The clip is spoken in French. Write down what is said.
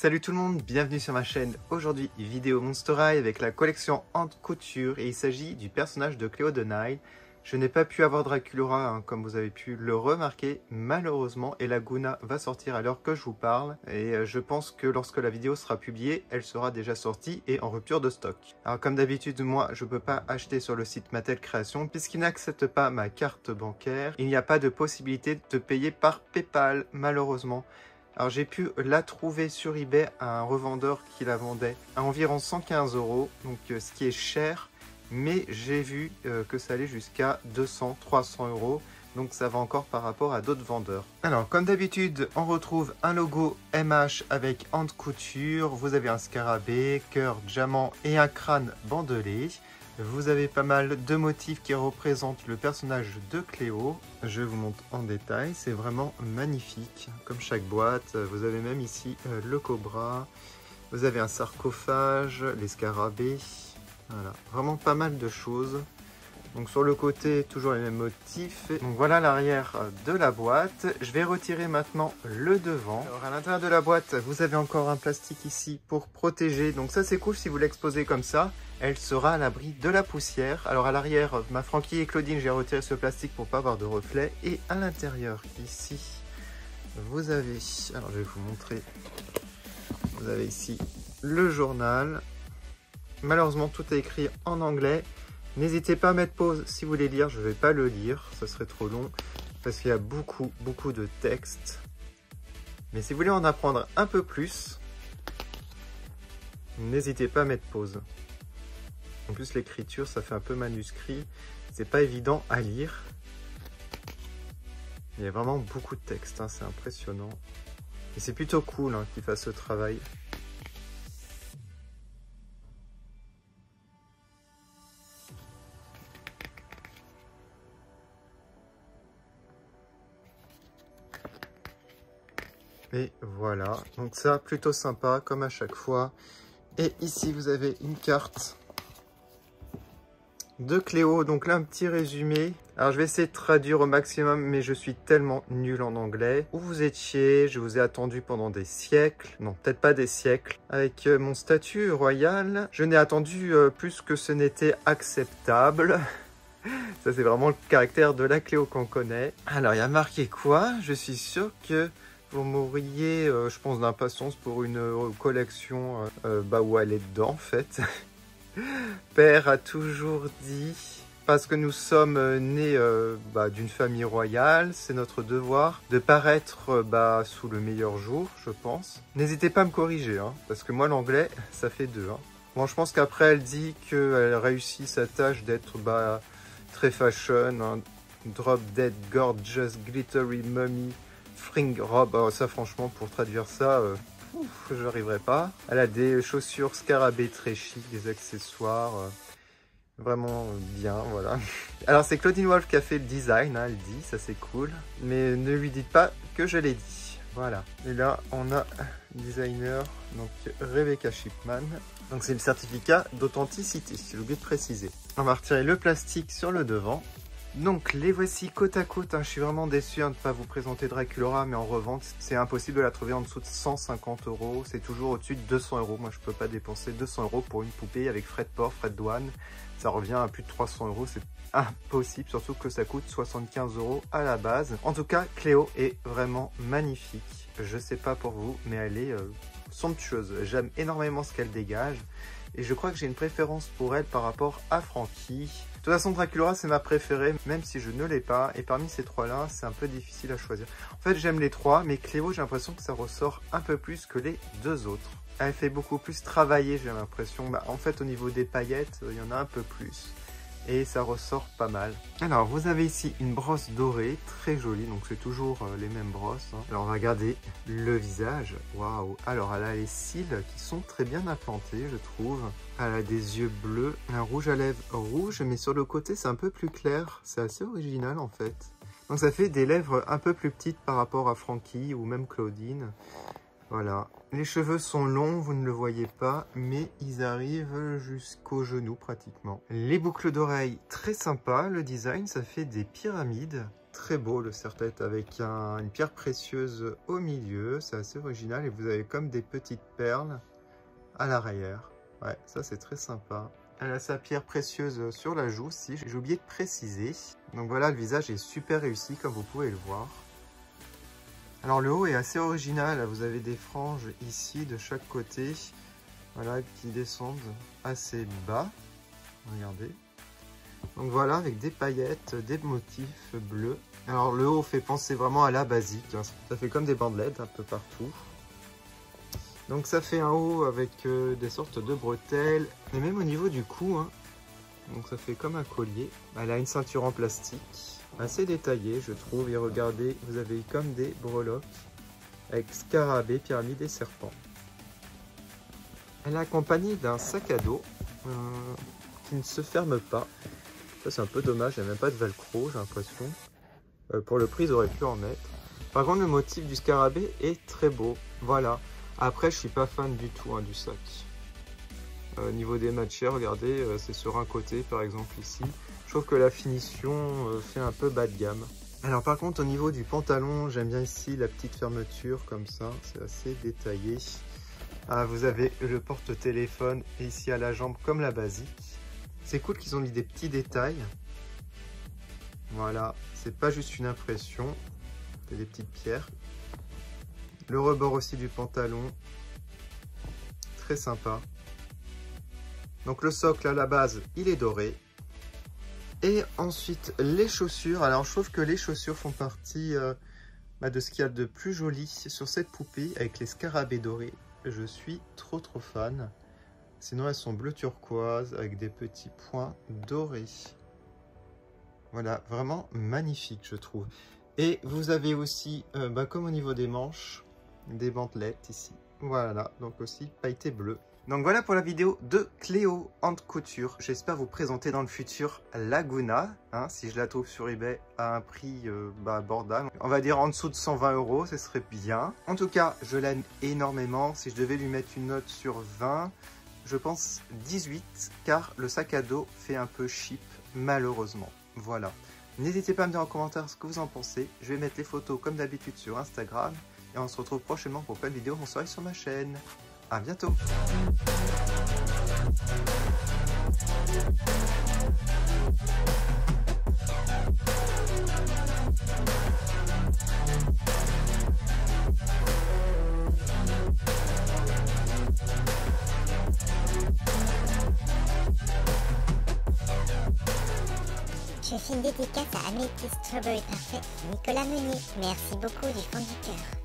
Salut tout le monde, bienvenue sur ma chaîne. Aujourd'hui, vidéo Monster High avec la collection haute couture et il s'agit du personnage de Cléo the Nile. Je n'ai pas pu avoir Draculaura, comme vous avez pu le remarquer, malheureusement, et Laguna va sortir à l'heure que je vous parle. Et je pense que lorsque la vidéo sera publiée, elle sera déjà sortie et en rupture de stock. Alors comme d'habitude, moi, je ne peux pas acheter sur le site Mattel Création puisqu'il n'accepte pas ma carte bancaire. Il n'y a pas de possibilité de payer par PayPal, malheureusement. Alors j'ai pu la trouver sur eBay à un revendeur qui la vendait à environ 115 €, donc ce qui est cher. Mais j'ai vu que ça allait jusqu'à 200-300 €, donc ça va encore par rapport à d'autres vendeurs. Alors comme d'habitude, on retrouve un logo MH avec haute couture, vous avez un scarabée, cœur, diamant et un crâne bandelé. Vous avez pas mal de motifs qui représentent le personnage de Cléo. Je vous montre en détail, c'est vraiment magnifique, comme chaque boîte. Vous avez même ici le cobra, vous avez un sarcophage, les scarabées. Voilà, vraiment pas mal de choses. Donc sur le côté, toujours les mêmes motifs. Donc voilà l'arrière de la boîte. Je vais retirer maintenant le devant. Alors à l'intérieur de la boîte, vous avez encore un plastique ici pour protéger. Donc ça c'est cool si vous l'exposez comme ça. Elle sera à l'abri de la poussière. Alors à l'arrière, ma Frankie et Claudine, j'ai retiré ce plastique pour pas avoir de reflet. Et à l'intérieur, ici, vous avez... Alors je vais vous montrer. Vous avez ici le journal. Malheureusement, tout est écrit en anglais. N'hésitez pas à mettre pause si vous voulez lire. Je ne vais pas le lire, ça serait trop long parce qu'il y a beaucoup de texte. Mais si vous voulez en apprendre un peu plus, n'hésitez pas à mettre pause. En plus, l'écriture, ça fait un peu manuscrit. C'est pas évident à lire. Il y a vraiment beaucoup de texte, hein, c'est impressionnant. Et c'est plutôt cool qu'il fasse ce travail. Et voilà, donc ça plutôt sympa comme à chaque fois. Et ici vous avez une carte de Cléo, donc là un petit résumé. Alors je vais essayer de traduire au maximum, mais je suis tellement nul en anglais. Où vous étiez, je vous ai attendu pendant des siècles, non peut-être pas des siècles. Avec mon statut royal, je n'ai attendu plus que ce n'était acceptable. Ça c'est vraiment le caractère de la Cléo qu'on connaît. Alors il y a marqué quoi? Je suis sûr que vous mourriez, je pense, d'impatience pour une collection où elle est dedans, en fait. Père a toujours dit, parce que nous sommes nés d'une famille royale, c'est notre devoir de paraître sous le meilleur jour, je pense. N'hésitez pas à me corriger, parce que moi, l'anglais, ça fait deux. Bon, je pense qu'après, elle dit qu'elle réussit sa tâche d'être très fashion, drop dead gorgeous glittery mummy Fring robe. Alors ça franchement pour traduire ça, je n'arriverai pas. Elle a des chaussures scarabées très chic, des accessoires vraiment bien, voilà. Alors c'est Claudine Wolf qui a fait le design, elle dit, ça c'est cool. Mais ne lui dites pas que je l'ai dit, voilà. Et là on a designer, donc Rebecca Shipman. Donc c'est le certificat d'authenticité, j'ai oublié de préciser. On va retirer le plastique sur le devant. Donc les voici côte à côte, je suis vraiment déçu de ne pas vous présenter Draculaura, mais en revente, c'est impossible de la trouver en dessous de 150 €, c'est toujours au-dessus de 200 €. Moi je peux pas dépenser 200 € pour une poupée avec frais de port, frais de douane, ça revient à plus de 300 €, c'est impossible, surtout que ça coûte 75 € à la base. En tout cas, Cléo est vraiment magnifique, je sais pas pour vous, mais elle est somptueuse, j'aime énormément ce qu'elle dégage. Et je crois que j'ai une préférence pour elle par rapport à Frankie. De toute façon, Draculaura, c'est ma préférée, même si je ne l'ai pas. Et parmi ces trois-là, c'est un peu difficile à choisir. En fait, j'aime les trois, mais Cléo, j'ai l'impression que ça ressort un peu plus que les deux autres. Elle fait beaucoup plus travailler, j'ai l'impression. En fait, au niveau des paillettes, il y en a un peu plus. Et ça ressort pas mal. Alors, vous avez ici une brosse dorée, très jolie. Donc, c'est toujours les mêmes brosses. Alors, on va regarder le visage. Waouh! Alors, elle a les cils qui sont très bien implantés, je trouve. Elle a des yeux bleus, un rouge à lèvres rouge, mais sur le côté, c'est un peu plus clair. C'est assez original, en fait. Donc, ça fait des lèvres un peu plus petites par rapport à Frankie ou même Claudine. Voilà. Les cheveux sont longs, vous ne le voyez pas, mais ils arrivent jusqu'au genou pratiquement. Les boucles d'oreilles, très sympa. Le design, ça fait des pyramides. très beau le serre-tête avec une pierre précieuse au milieu. C'est assez original et vous avez comme des petites perles à l'arrière. Ouais, ça c'est très sympa. Elle a sa pierre précieuse sur la joue aussi, j'ai oublié de préciser. Donc voilà, le visage est super réussi comme vous pouvez le voir. Alors le haut est assez original, vous avez des franges ici de chaque côté, voilà, qui descendent assez bas. Regardez. Donc voilà, avec des paillettes, des motifs bleus. Alors le haut fait penser vraiment à la basique, hein. Ça fait comme des bandelettes un peu partout. Donc ça fait un haut avec des sortes de bretelles, et même au niveau du cou, hein. Donc ça fait comme un collier. Elle a une ceinture en plastique, assez détaillée je trouve, et regardez, vous avez comme des breloques avec scarabée, pyramide et serpent. Elle est accompagnée d'un sac à dos qui ne se ferme pas. Ça c'est un peu dommage, il n'y a même pas de velcro, j'ai l'impression. Pour le prix, ils auraient pu en mettre. Par contre, le motif du scarabée est très beau, voilà. Après, je suis pas fan du tout hein, du sac. Au niveau des matières, regardez, c'est sur un côté par exemple ici. Je trouve que la finition fait un peu bas de gamme. Alors par contre, au niveau du pantalon, j'aime bien ici la petite fermeture comme ça. C'est assez détaillé. Ah, vous avez le porte-téléphone et ici à la jambe comme la basique. C'est cool qu'ils ont mis des petits détails. Voilà, c'est pas juste une impression. C'est des petites pierres. Le rebord aussi du pantalon, très sympa. Donc le socle à la base, il est doré. Et ensuite les chaussures. Alors je trouve que les chaussures font partie de ce qu'il y a de plus joli sur cette poupée avec les scarabées dorés. Je suis trop fan. Sinon elles sont bleu turquoise avec des petits points dorés. Voilà, vraiment magnifique je trouve. Et vous avez aussi, comme au niveau des manches, des bandelettes ici. Voilà, donc aussi pailleté bleu. Donc voilà pour la vidéo de Cléo Haute Couture. J'espère vous présenter dans le futur Laguna, hein, si je la trouve sur eBay à un prix abordable. On va dire en dessous de 120 €, ce serait bien. En tout cas, je l'aime énormément. Si je devais lui mettre une note sur 20, je pense 18, car le sac à dos fait un peu cheap, malheureusement. Voilà. N'hésitez pas à me dire en commentaire ce que vous en pensez. Je vais mettre les photos comme d'habitude sur Instagram. Et on se retrouve prochainement pour plein de vidéos. Bonsoir sur ma chaîne. À bientôt. Je fais une dédicace à Améthyst Strawberry Parfait, Nicolas Meunier. Merci beaucoup du fond du cœur.